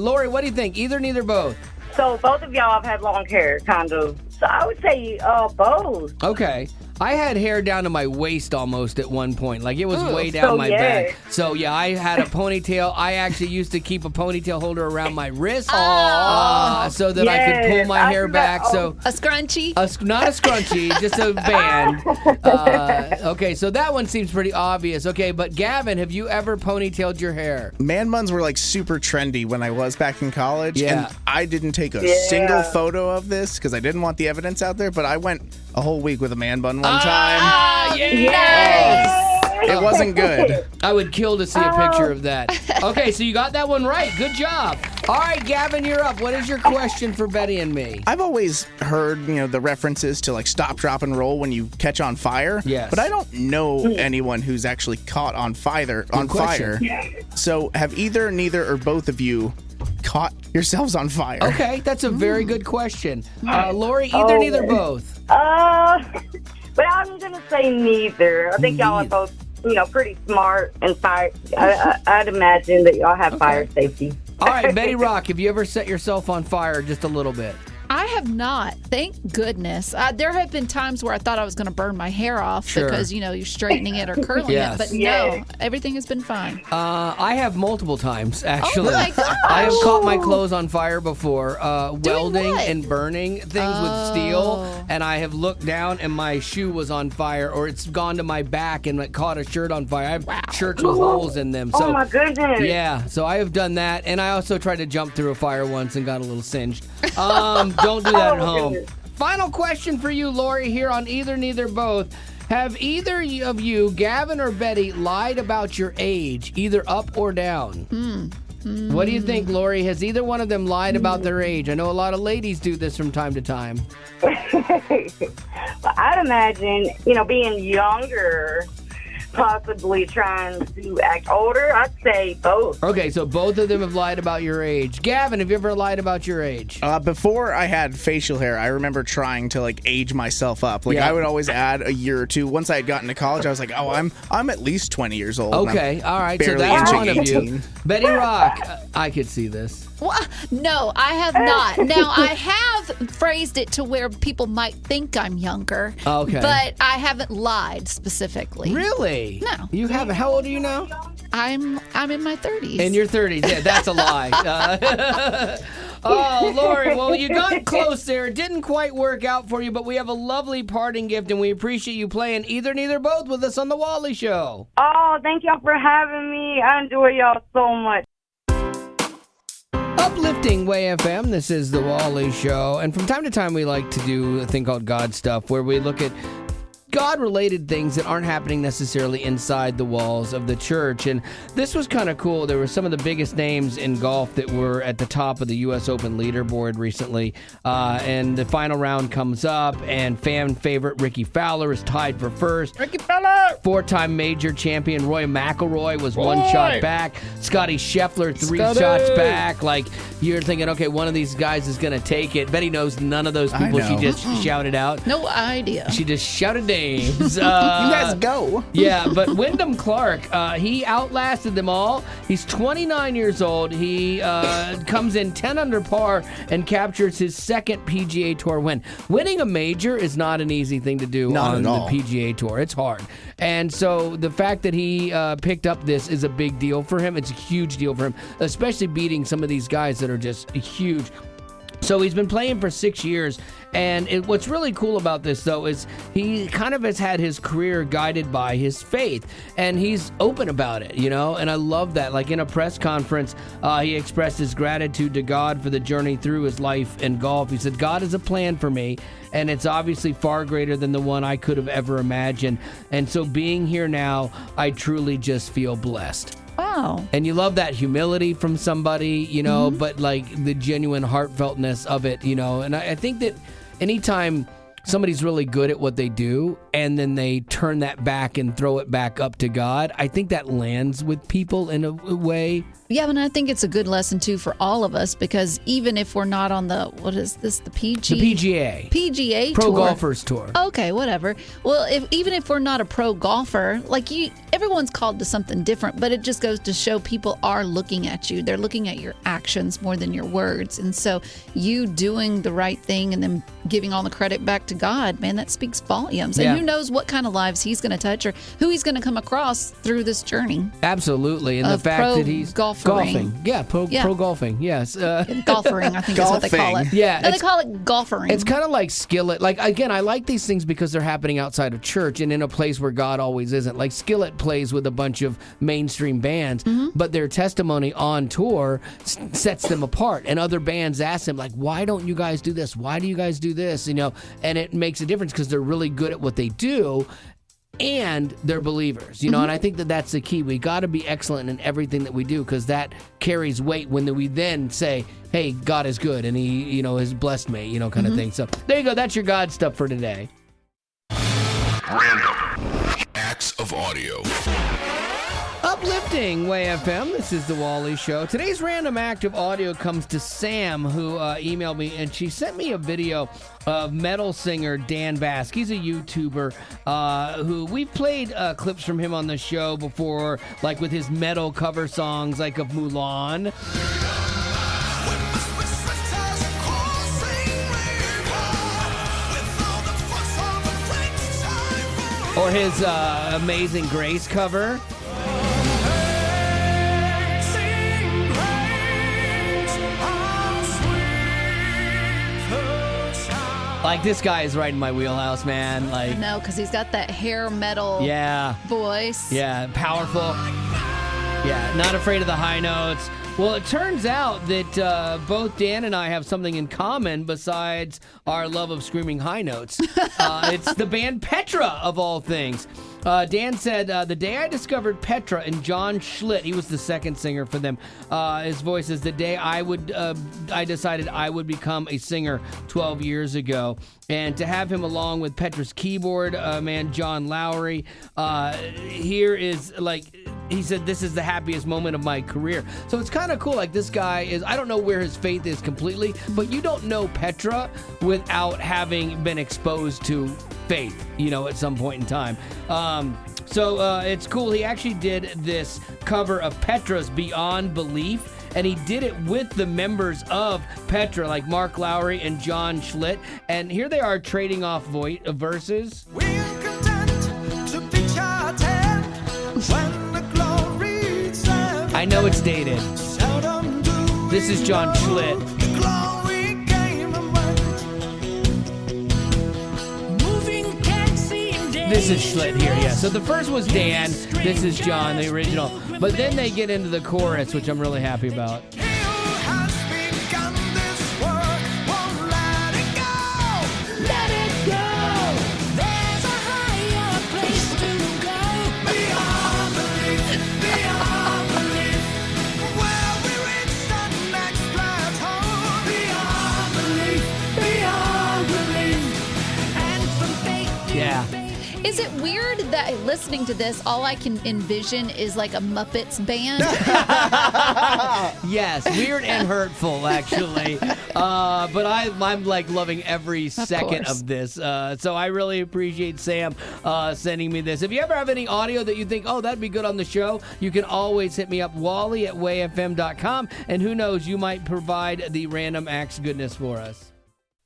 Lori, what do you think? Either, neither, both? So both of y'all have had long hair, kind of. So I would say both. Okay. I had hair down to my waist almost at one point. Like, it was way down So my yeah. back. So, yeah, I had a ponytail. I actually used to keep a ponytail holder around my wrist so that I could pull my hair back. So A scrunchie? not a scrunchie, just a band. Okay, so that one seems pretty obvious. Okay, but Gavin, have you ever ponytailed your hair? Man buns were like super trendy when I was back in college. Yeah. And I didn't take a single photo of this because I didn't want the evidence out there, but I went a whole week with a man bun one time. It wasn't good. I would kill to see a picture of that. Okay, so you got that one right. Good job. All right, Gavin, you're up. What is your question for Betty and me? I've always heard, the references to like stop, drop, and roll when you catch on fire. Yes. But I don't know anyone who's actually caught on fire. So have either, neither, or both of you caught yourselves on fire? Okay, that's a very good question. Lori, either, neither, both. But I'm going to say neither. I think y'all are both, pretty smart and fire. I'd imagine that y'all have fire safety. All right, Betty Rock, have you ever set yourself on fire just a little bit? I have not. Thank goodness. There have been times where I thought I was going to burn my hair off because, you're straightening it or curling it. But no, everything has been fine. I have multiple times, actually. Oh, my gosh. I have caught my clothes on fire before, welding and burning things with steel. And I have looked down and my shoe was on fire, or it's gone to my back and it caught a shirt on fire. I have shirts with holes in them. So, oh, my goodness. Yeah, so I have done that. And I also tried to jump through a fire once and got a little singed. Don't do that at home. Final question for you, Lori, here on Either, Neither, Both. Have either of you, Gavin or Betty, lied about your age, either up or down? What do you think, Lori? Has either one of them lied about their age? I know a lot of ladies do this from time to time. I'd imagine, being younger, possibly trying to act older. I'd say both. Okay, so both of them have lied about your age. Gavin, have you ever lied about your age? Before I had facial hair, I remember trying to age myself up. I would always add a year or two. Once I had gotten to college, I was like, oh, I'm at least 20 years old. Okay, all right, so that's one of you. Betty Rock, I could see this. Well, no, I have not. Now, I have phrased it to where people might think I'm younger. Okay. But I haven't lied specifically. Really? No. You haven't? How old are you now? I'm in my 30s. In your 30s. Yeah, that's a lie. Oh, Lori, well, you got close there. It didn't quite work out for you, but we have a lovely parting gift, and we appreciate you playing Either, Neither, Both with us on The Wally Show. Oh, thank y'all for having me. I enjoy y'all so much. Uplifting Way FM, this is The Wally Show, and from time to time we like to do a thing called God Stuff, where we look at God-related things that aren't happening necessarily inside the walls of the church. And this was kind of cool. There were some of the biggest names in golf that were at the top of the U.S. Open leaderboard recently. And the final round comes up, and fan favorite Ricky Fowler is tied for first. Ricky Fowler! Four-time major champion Roy McIlroy was one shot back. Scotty Scheffler, three shots back. You're thinking, okay, one of these guys is going to take it. Betty knows none of those people. She just shouted out. No idea. She just shouted names. You guys go. Yeah, but Wyndham Clark, he outlasted them all. He's 29 years old. He comes in 10 under par and captures his second PGA Tour win. Winning a major is not an easy thing to do on the PGA Tour. It's hard. And so the fact that he picked up this is a big deal for him. It's a huge deal for him, especially beating some of these guys that are just huge. So he's been playing for 6 years, and what's really cool about this, though, is he kind of has had his career guided by his faith, and he's open about it, and I love that. Like in a press conference, he expressed his gratitude to God for the journey through his life in golf. He said, God has a plan for me, and it's obviously far greater than the one I could have ever imagined, and so being here now, I truly just feel blessed. Wow. And you love that humility from somebody, but the genuine heartfeltness of it, and I think that anytime somebody's really good at what they do and then they turn that back and throw it back up to God, I think that lands with people in a way. Yeah, and I think it's a good lesson, too, for all of us, because even if we're not on the, what is this, the PGA. PGA Pro Tour. Golfers Tour. Okay, whatever. Well, even if we're not a pro golfer, everyone's called to something different, but it just goes to show people are looking at you. They're looking at your actions more than your words. And so you doing the right thing and then giving all the credit back to God, man, that speaks volumes. And who knows what kind of lives he's going to touch or who he's going to come across through this journey. Absolutely. And the fact that he's golfing. Yeah, pro golfing. Yes. Golfering, I think is what they call it. Yeah. No, they call it golfering. It's kind of like Skillet. Again, I like these things because they're happening outside of church and in a place where God always isn't. Like Skillet plays with a bunch of mainstream bands, but their testimony on tour sets them apart. And other bands ask them, why don't you guys do this? Why do you guys do this? And it makes a difference because they're really good at what they do. and they're believers, you know, and I think that that's the key. We got to be excellent in everything that we do, because that carries weight when we then say, hey, God is good and he, you know, has blessed me, you know, kind of thing. So there you go. That's your God stuff for today. Random acts of audio. Uplifting Way FM. This is the Wally Show. Today's random act of audio comes to Sam, who emailed me, and she sent me a video of metal singer Dan Bask. He's a YouTuber who we've played clips from him on the show before, like with his metal cover songs, like of Mulan. Or his Amazing Grace cover. Like, this guy is right in my wheelhouse, man. Like, No, because he's got that hair metal voice. Yeah, powerful. Yeah, not afraid of the high notes. Well, it turns out that both Dan and I have something in common besides our love of screaming high notes. It's the band Petra, of all things. Dan said, the day I discovered Petra and John Schlitt, he was the second singer for them, his voice is the day I decided I would become a singer 12 years ago. And to have him along with Petra's keyboard man, John Lowry, here is like... He said, this is the happiest moment of my career. So it's kind of cool. Like, this guy is, I don't know where his faith is completely, but you don't know Petra without having been exposed to faith, you know, at some point in time. So it's cool. He actually did this cover of Petra's Beyond Belief, and he did it with the members of Petra, like Mark Lowry and John Schlitt. And here they are trading off verses. I know it's dated. This is John Schlitt. This is Schlitt here, yeah. So the first was Dan. This is John, the original. But then they get into the chorus, which I'm really happy about. Is it weird that listening to this, all I can envision is like a Muppets band? Yes, weird and hurtful, actually. But I'm like loving every second of this. So I really appreciate Sam sending me this. If you ever have any audio that you think, oh, that'd be good on the show, you can always hit me up, wally@wayfm.com. And who knows, you might provide the random acts goodness for us.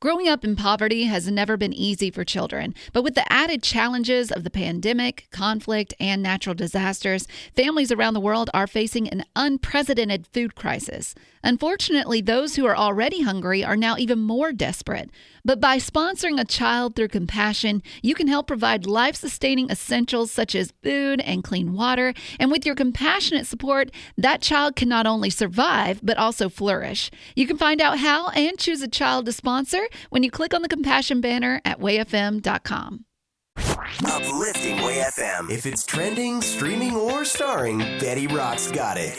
Growing up in poverty has never been easy for children, but with the added challenges of the pandemic, conflict, and natural disasters, families around the world are facing an unprecedented food crisis. Unfortunately, those who are already hungry are now even more desperate. But by sponsoring a child through compassion, you can help provide life-sustaining essentials such as food and clean water. And with your compassionate support, that child can not only survive, but also flourish. You can find out how and choose a child to sponsor when you click on the compassion banner at wayfm.com. Uplifting Way FM. If it's trending, streaming, or starring, Betty Rock's got it.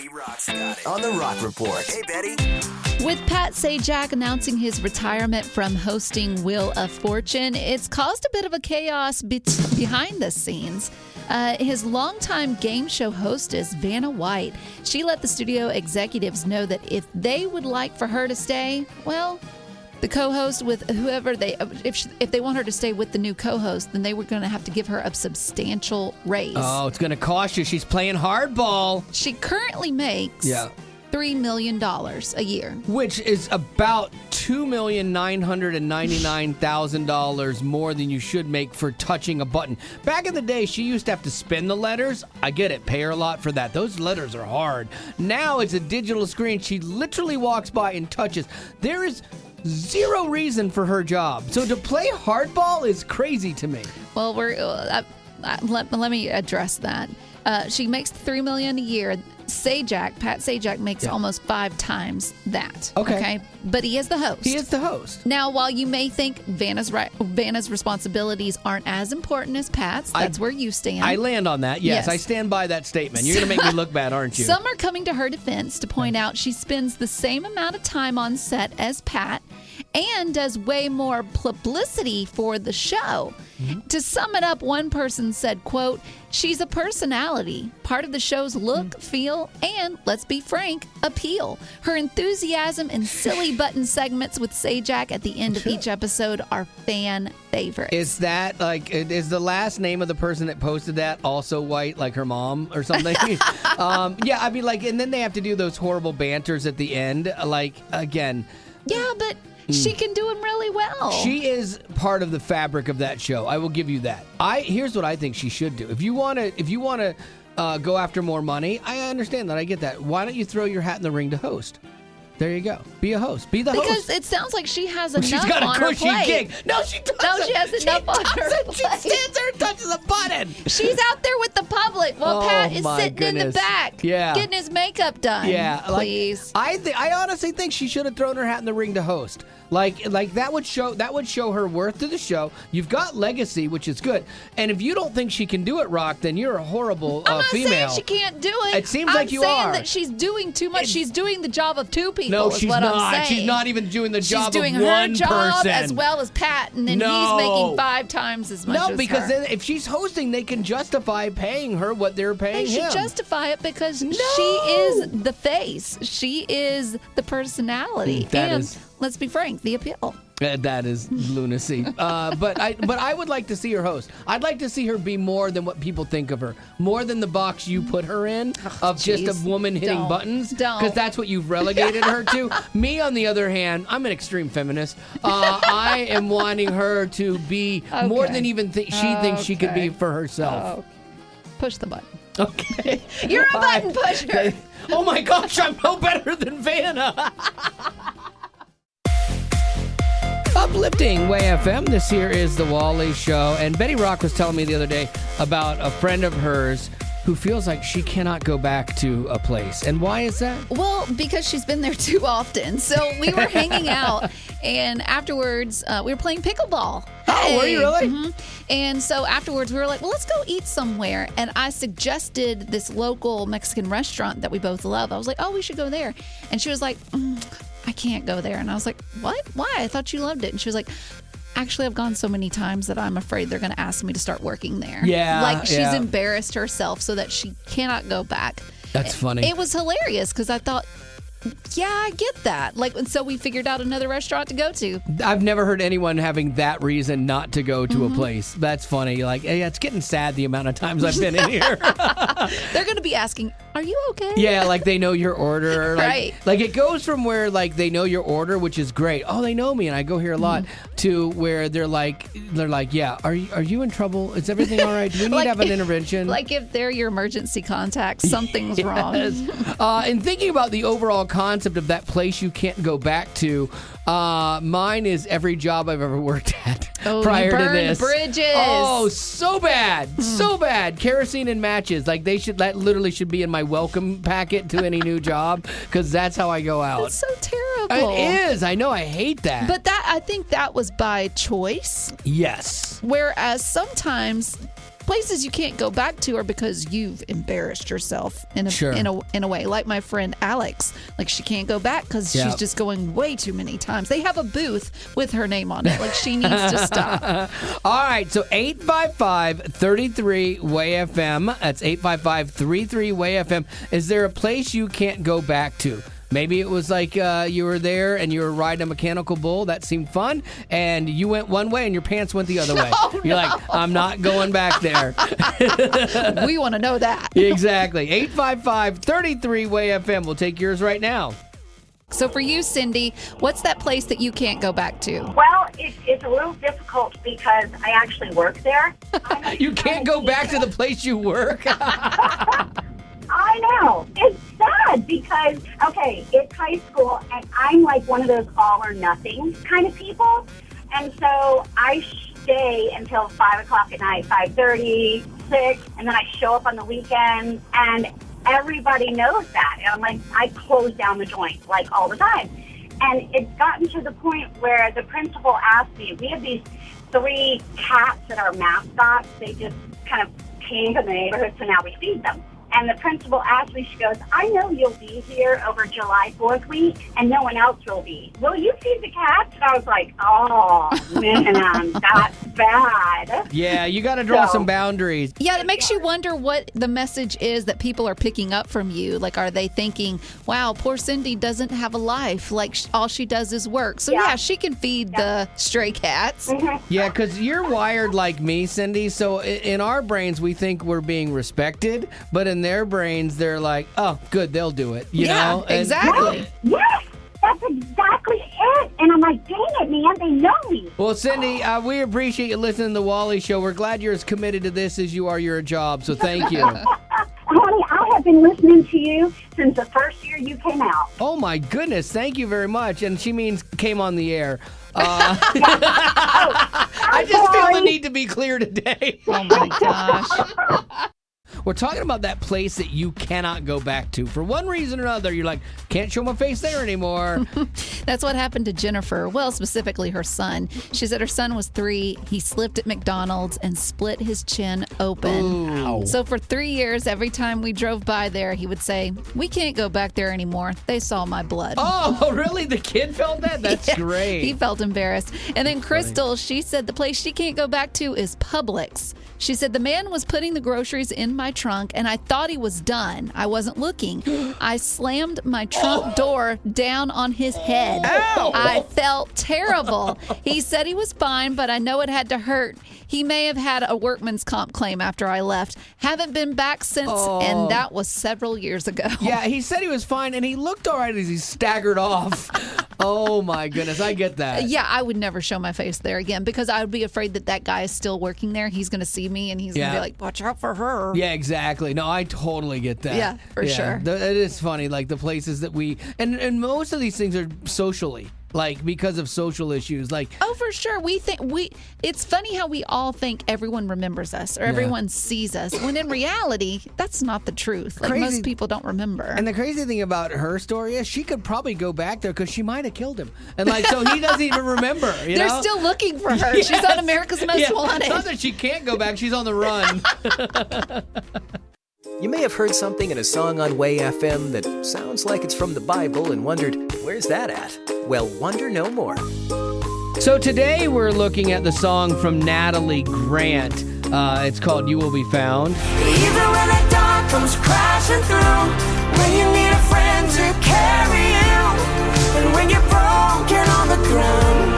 On the Rock Report. Hey, Betty. With Pat Sajak announcing his retirement from hosting Wheel of Fortune, it's caused a bit of a chaos behind the scenes. His longtime game show hostess, Vanna White, she let the studio executives know that if they would like for her to stay, well, the co-host with whoever if they want her to stay with the new co-host, then they were going to have to give her a substantial raise. Oh, it's going to cost you. She's playing hardball. She currently makes $3 million a year, which is about $2,999,000 more than you should make for touching a button. Back in the day, she used to have to spin the letters. I get it. Pay her a lot for that. Those letters are hard. Now it's a digital screen. She literally walks by and touches. There is zero reason for her job. So to play hardball is crazy to me. Well, let me address that. She makes $3 million a year. Pat Sajak makes almost 5 times that. Okay. But he is the host. He is the host. Now, while you may think Vanna's responsibilities aren't as important as Pat's, that's where you stand. I land on that. Yes, I stand by that statement. You're going to make me look bad, aren't you? Some are coming to her defense to point out she spends the same amount of time on set as Pat and does way more publicity for the show. To sum it up, one person said, quote, "She's a personality, part of the show's look, feel, and, let's be frank, appeal. Her enthusiasm and silly button segments with Sajak at the end of each episode are fan favorites." Is that is the last name of the person that posted that also white, like her mom or something? Yeah, I mean, and then they have to do those horrible banters at the end. Again. Yeah, but she can do them really well. She is part of the fabric of that show. I will give you that. Here's what I think she should do. If you want to go after more money, I understand that. I get that. Why don't you throw your hat in the ring to host? There you go. Be a host. Be the host. Because it sounds like she has enough She's got a on her cushy plate. gig. No, she doesn't. No, she has enough on her plate. She stands there and touches a button. She's out there with the public while Pat is sitting in the back, getting his makeup done. Yeah, please. I honestly think she should have thrown her hat in the ring to host. Like that would show her worth to the show. You've got legacy, which is good. And if you don't think she can do it, Rock, then you're a horrible I'm not female. saying she can't do it. It seems like you are. I'm saying that she's doing too much. She's doing the job of 2 people. No, is she's what not. I'm saying. She's not even doing the job She's doing of one her job person. as well as Pat, and then he's making 5 times as much as her. No, because then if she's hosting, they can justify paying her what they're paying They him. should justify it because she is the face. She is the personality. Let's be frank, the appeal. That is lunacy. But I would like to see her host. I'd like to see her be more than what people think of her. More than the box you put her in just a woman hitting buttons. Because that's what you've relegated her to. Me, on the other hand, I'm an extreme feminist. I am wanting her to be more than even she thinks she could be for herself. Push the button. Okay. You're a button pusher. Oh my gosh, I'm no better than Vanna. Uplifting Way FM. This here is the Wally Show. And Betty Rock was telling me the other day about a friend of hers who feels like she cannot go back to a place. And why is that? Well, because she's been there too often. So we were hanging out, and afterwards, we were playing pickleball. Oh, were you really? Mm-hmm. And so afterwards, we were like, well, let's go eat somewhere. And I suggested this local Mexican restaurant that we both love. I was like, oh, we should go there. And she was like, I can't go there. And I was like, what? Why? I thought you loved it. And she was like, actually, I've gone so many times that I'm afraid they're going to ask me to start working there. Yeah. Like she's embarrassed herself so that she cannot go back. That's funny. It was hilarious because I thought, yeah, I get that. And so we figured out another restaurant to go to. I've never heard anyone having that reason not to go to a place. That's funny. It's getting sad the amount of times I've been in here. They're going to be asking, are you okay? Yeah, they know your order. Right. It goes from where, they know your order, which is great. Oh, they know me, and I go here a lot, to where they're like, yeah, are you in trouble? Is everything all right? Do we need to have an intervention? If they're your emergency contact, something's wrong. And thinking about the overall concept of that place you can't go back to, mine is every job I've ever worked at prior to this. Bridges. Oh, so bad. So bad. Kerosene and matches. That literally should be in my welcome packet to any new job, because that's how I go out. That's so terrible. It is. I know. I hate that. But I think that was by choice. Yes. Whereas sometimes places you can't go back to are because you've embarrassed yourself in a way. Like my friend Alex, she can't go back because she's just going way too many times. They have a booth with her name on it. She needs to stop. All right, so 855-33-WAY-FM. That's 855-33-WAY-FM. Is there a place you can't go back to? Maybe it was you were there and you were riding a mechanical bull. That seemed fun. And you went one way and your pants went the other way. You're like, I'm not going back there. We want to know that. Exactly. 855-33-WAY-FM. We'll take yours right now. So for you, Cindy, what's that place that you can't go back to? Well, it's a little difficult because I actually work there. You can't go back to the place you work? I know. It's sad because, it's high school, and I'm one of those all or nothing kind of people. And so I stay until 5 o'clock at night, 5:30, 6, and then I show up on the weekends. And everybody knows that. And I'm like, I close down the joint, like, all the time. And it's gotten to the point where the principal asked me, we have these 3 cats that are mascots. They just kind of came to the neighborhood, so now we feed them. And the principal asked me, she goes, I know you'll be here over July 4th week, and no one else will be. Will you feed the cats? And I was like, oh, man, that's bad. Yeah, you got to draw some boundaries. Yeah, it makes you wonder what the message is that people are picking up from you. Like, are they thinking, wow, poor Cindy doesn't have a life. Like, all she does is work. So, yeah, she can feed the stray cats. Yeah, because you're wired like me, Cindy. So in our brains, we think we're being respected. But in their brains, they're like, oh, good, they'll do it. You know? Exactly. Yes, that's exactly it. And I'm like, dang it, man, they know me. Well, Cindy, we appreciate you listening to the Wally Show. We're glad you're as committed to this as you are your job. So thank you. Honey, I have been listening to you since the first year you came out. Oh, my goodness. Thank you very much. And she means came on the air. I just feel the need to be clear today. Oh, my gosh. We're talking about that place that you cannot go back to. For one reason or another, you're like, can't show my face there anymore. That's what happened to Jennifer. Well, specifically her son. She said her son was 3. He slipped at McDonald's and split his chin open. Ooh. So for 3 years, every time we drove by there, he would say, we can't go back there anymore. They saw my blood. Oh, really? The kid felt that? That's great. He felt embarrassed. And then Crystal, she said the place she can't go back to is Publix. She said the man was putting the groceries in my trunk and I thought he was done. I wasn't looking. I slammed my trunk door down on his head. Ow. I felt terrible. He said he was fine, but I know it had to hurt. He may have had a workman's comp claim after I left. Haven't been back since, and that was several years ago. Yeah, he said he was fine, and he looked all right as he staggered off. Oh, my goodness. I get that. Yeah, I would never show my face there again because I would be afraid that guy is still working there. He's going to see me, and he's going to be like, watch out for her. Yeah, exactly. No, I totally get that. Yeah, for sure. It is funny, like the places that we... And most of these things are socially. Like, because of social issues, like... Oh, for sure. It's funny how we all think everyone remembers us or everyone sees us, when in reality, that's not the truth. Like, most people don't remember. And the crazy thing about her story is she could probably go back there because she might have killed him. And, like, so he doesn't even remember, you know? They're still looking for her. Yes. She's on America's Most Wanted. It's not that she can't go back. She's on the run. You may have heard something in a song on Way FM that sounds like it's from the Bible and wondered, where's that at? Well, wonder no more. So today we're looking at the song from Natalie Grant. It's called You Will Be Found. Even when the dark comes crashing through, when you need a friend to carry you, and when you're broken on the ground,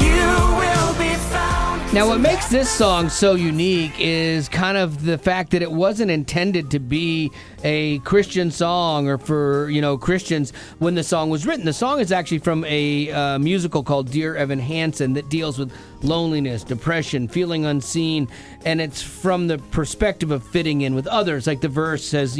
you will be found. Now, what makes this song so unique is kind of the fact that it wasn't intended to be a Christian song or for, Christians when the song was written. The song is actually from a musical called Dear Evan Hansen that deals with loneliness, depression, feeling unseen, and it's from the perspective of fitting in with others. Like the verse says,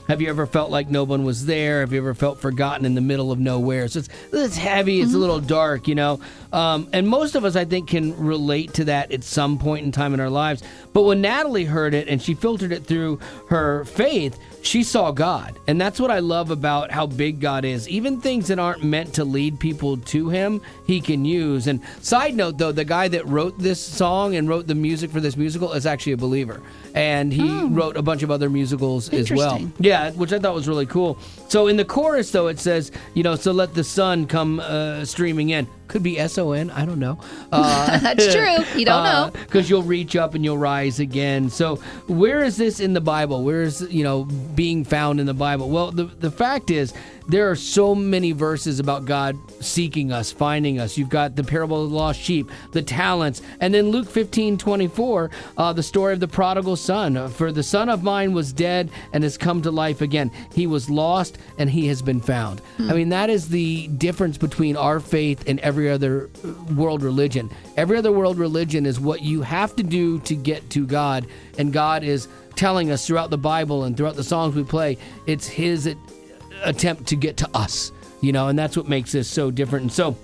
have you ever felt like no one was there? Have you ever felt forgotten in the middle of nowhere? So it's heavy, it's a little dark, and most of us, I think, can relate to that at some point in time in our lives. But when Natalie heard it and she filtered it through her faith, she saw God. And that's what I love about how big God is. Even things that aren't meant to lead people to him, he can use. And side note, though, the guy that wrote this song and wrote the music for this musical is actually a believer. And he wrote a bunch of other musicals as well. Yeah, which I thought was really cool. So in the chorus, though, it says, so let the sun come streaming in. Could be S-O-N, I don't know. That's true. You don't know. Because you'll reach up and you'll rise again. So where is this in the Bible? Where is, being found in the Bible? Well, the fact is, there are so many verses about God seeking us, finding us. You've got the parable of the lost sheep, the talents, and then Luke 15:24, the story of the prodigal son. For the son of mine was dead and has come to life again. He was lost and he has been found. I mean, that is the difference between our faith and every other world religion. Every other world religion is what you have to do to get to God, and God is telling us throughout the Bible and throughout the songs we play, it's his attempt to get to us, and that's what makes this so different. And so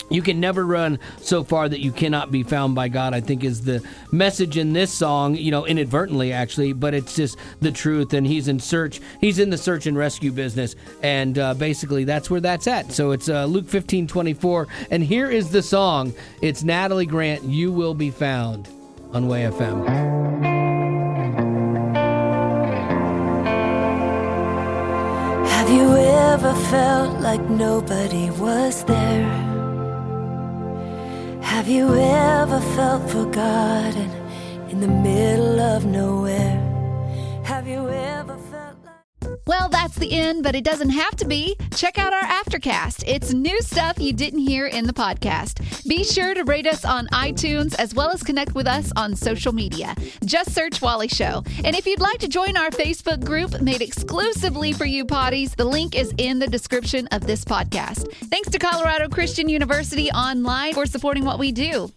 You can never run so far that you cannot be found by God, I think is the message in this song, inadvertently actually, but it's just the truth. And he's in the search and rescue business. And basically that's where that's at. So it's Luke 15:24. And here is the song. It's Natalie Grant, You Will Be Found on Way FM. Have you ever felt like nobody was there? Have you ever felt forgotten in the middle of nowhere? Have you ever felt like... Well, that's the end, but it doesn't have to be. Check out our Aftercast. It's new stuff you didn't hear in the podcast. Be sure to rate us on iTunes as well as connect with us on social media. Just search Wally Show. And if you'd like to join our Facebook group made exclusively for you potties, the link is in the description of this podcast. Thanks to Colorado Christian University Online for supporting what we do.